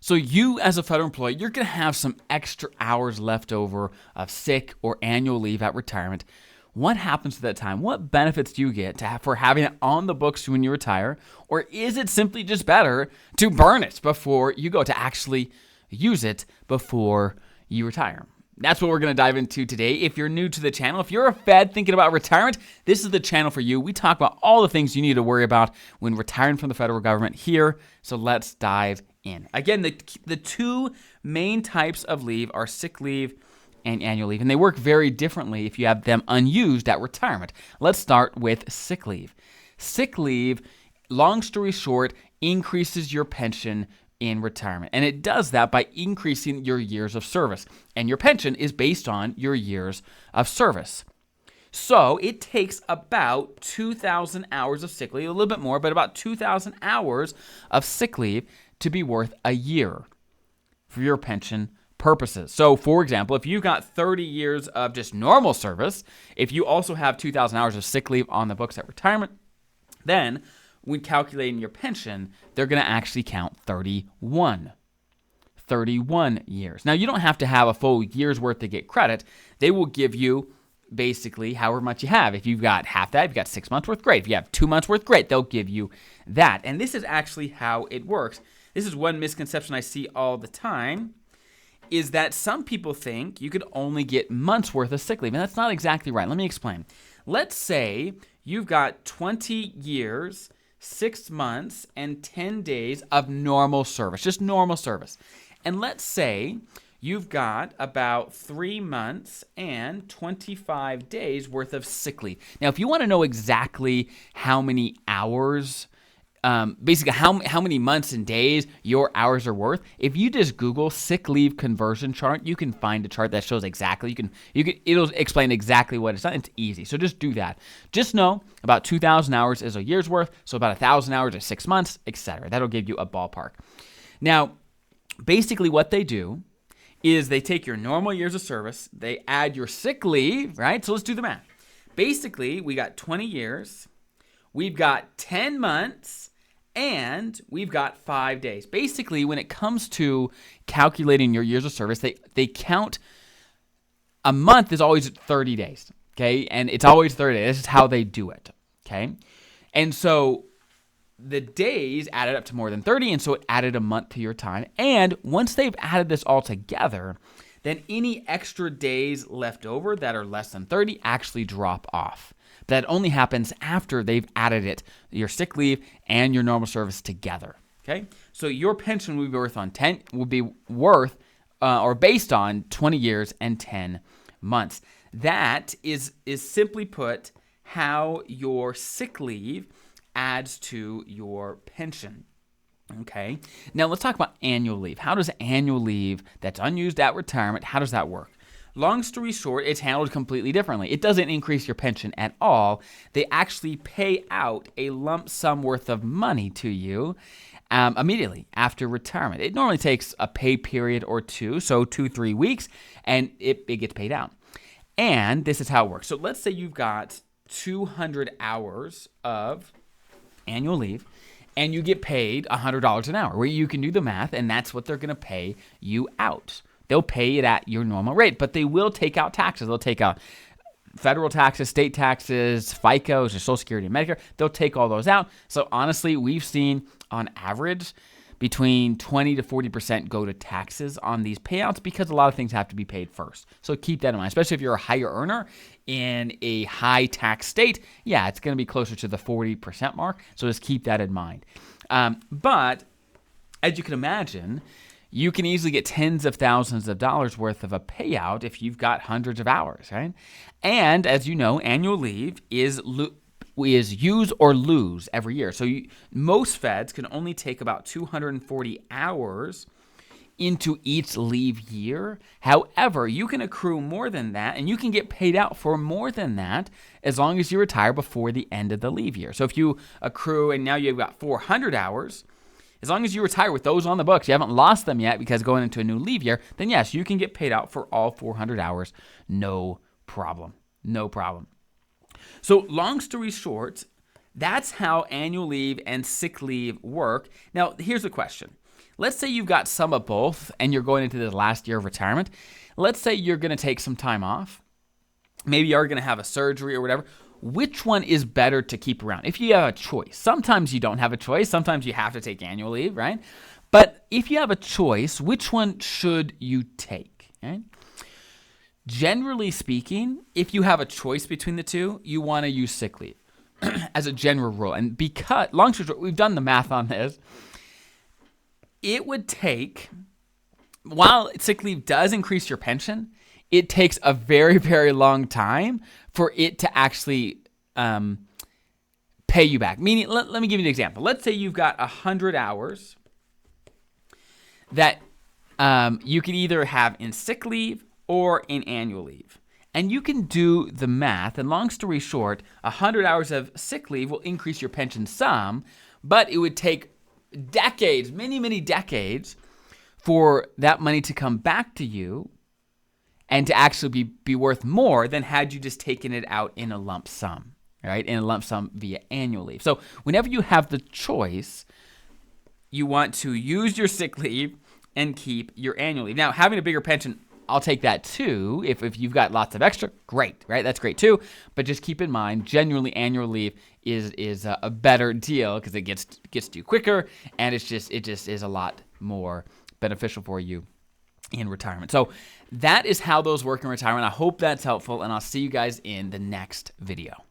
So you as a federal employee, you're going to have some extra hours left over of sick or annual leave at retirement. What happens at that time? What benefits do you get for having it on the books when you retire? Or is it simply just better to burn it before you go, to actually use it before you retire? That's what we're going to dive into today. If you're new to the channel, if you're a Fed thinking about retirement, this is the channel for you. We talk about all the things you need to worry about when retiring from the federal government here. So let's dive in. Again, the two main types of leave are sick leave and annual leave, and they work very differently if you have them unused at retirement. Let's start with sick leave. Sick leave, long story short, increases your pension in retirement, and it does that by increasing your years of service, and your pension is based on your years of service. So it takes about 2,000 hours of sick leave, a little bit more, but about 2,000 hours of sick leave to be worth a year for your pension purposes. So, for example, if you've got 30 years of just normal service, if you also have 2,000 hours of sick leave on the books at retirement, then when calculating your pension, they're going to actually count 31 years. Now, you don't have to have a full year's worth to get credit. They will give you basically however much you have. If you've got half that, if you've got 6 months worth, great. If you have 2 months worth, great. They'll give you that. And this is actually how it works. This is one misconception I see all the time, is that some people think you could only get months worth of sick leave, and that's not exactly right. Let me explain. Let's say you've got 20 years, 6 months, and 10 days of normal service, just normal service. And let's say you've got about 3 months and 25 days worth of sick leave. Now, if you want to know exactly how many hours, basically how many months and days your hours are worth, if you just Google sick leave conversion chart, you can find a chart that shows exactly. It'll explain exactly what it's done. It's easy. So just do that. Just know about 2,000 hours is a year's worth. So about 1,000 hours is 6 months, etc. That'll give you a ballpark. Now, basically what they do is they take your normal years of service, they add your sick leave, right? So let's do the math. Basically, we got 20 years, we've got 10 months, and we've got 5 days. Basically, when it comes to calculating your years of service, they count a month is always 30 days, okay? And it's always 30 days. This is how they do it, okay? And so the days added up to more than 30, and so it added a month to your time. And once they've added this all together, then any extra days left over that are less than 30 actually drop off. That only happens after they've added it, your sick leave and your normal service together. Okay, so your pension will be worth or based on 20 years and 10 months. That is simply put how your sick leave adds to your pension. Okay, now let's talk about annual leave. How does annual leave that's unused at retirement, how does that work? Long story short, it's handled completely differently. It doesn't increase your pension at all. They actually pay out a lump sum worth of money to you immediately after retirement. It normally takes a pay period or two, so 2-3 weeks, and it gets paid out. And this is how it works. So let's say you've got 200 hours of annual leave, and you get paid $100 an hour, where you can do the math, and that's what they're going to pay you out. They'll pay it at your normal rate, but they will take out taxes. They'll take out federal taxes, state taxes, FICA, Social Security, and Medicare. They'll take all those out. So honestly, we've seen on average between 20 to 40% go to taxes on these payouts because a lot of things have to be paid first. So keep that in mind, especially if you're a higher earner in a high tax state. Yeah, it's going to be closer to the 40% mark. So just keep that in mind. But as you can imagine, you can easily get tens of thousands of dollars worth of a payout if you've got hundreds of hours, right? And as you know, annual leave is use or lose every year. So most feds can only take about 240 hours into each leave year. However, you can accrue more than that, and you can get paid out for more than that as long as you retire before the end of the leave year. So if you accrue and now you've got 400 hours, as long as you retire with those on the books, you haven't lost them yet because going into a new leave year, then yes, you can get paid out for all 400 hours. No problem. No problem. So long story short, that's how annual leave and sick leave work. Now, here's the question. let's say you've got some of both and you're going into the last year of retirement. Let's say you're going to take some time off. Maybe you're going to have a surgery or whatever. Which one is better to keep around? If you have a choice, sometimes you don't have a choice. Sometimes you have to take annual leave, right? But if you have a choice, which one should you take? Okay? Generally speaking, if you have a choice between the two, you want to use sick leave as a general rule. And because, long story short, we've done the math on this, it would take, while sick leave does increase your pension, it takes a very, very long time for it to actually pay you back. Meaning, let me give you an example. Let's say you've got 100 hours that you can either have in sick leave or in annual leave. And you can do the math, and long story short, 100 hours of sick leave will increase your pension some, but it would take decades, many, many decades, for that money to come back to you and to actually be worth more than had you just taken it out in a lump sum, right? In a lump sum via annual leave. So whenever you have the choice, you want to use your sick leave and keep your annual leave. Now, having a bigger pension, I'll take that too. If you've got lots of extra, great, right? That's great too. But just keep in mind, genuinely annual leave is a better deal because it gets to you quicker, and it just is a lot more beneficial for you in retirement. So that is how those work in retirement. I hope that's helpful, and I'll see you guys in the next video.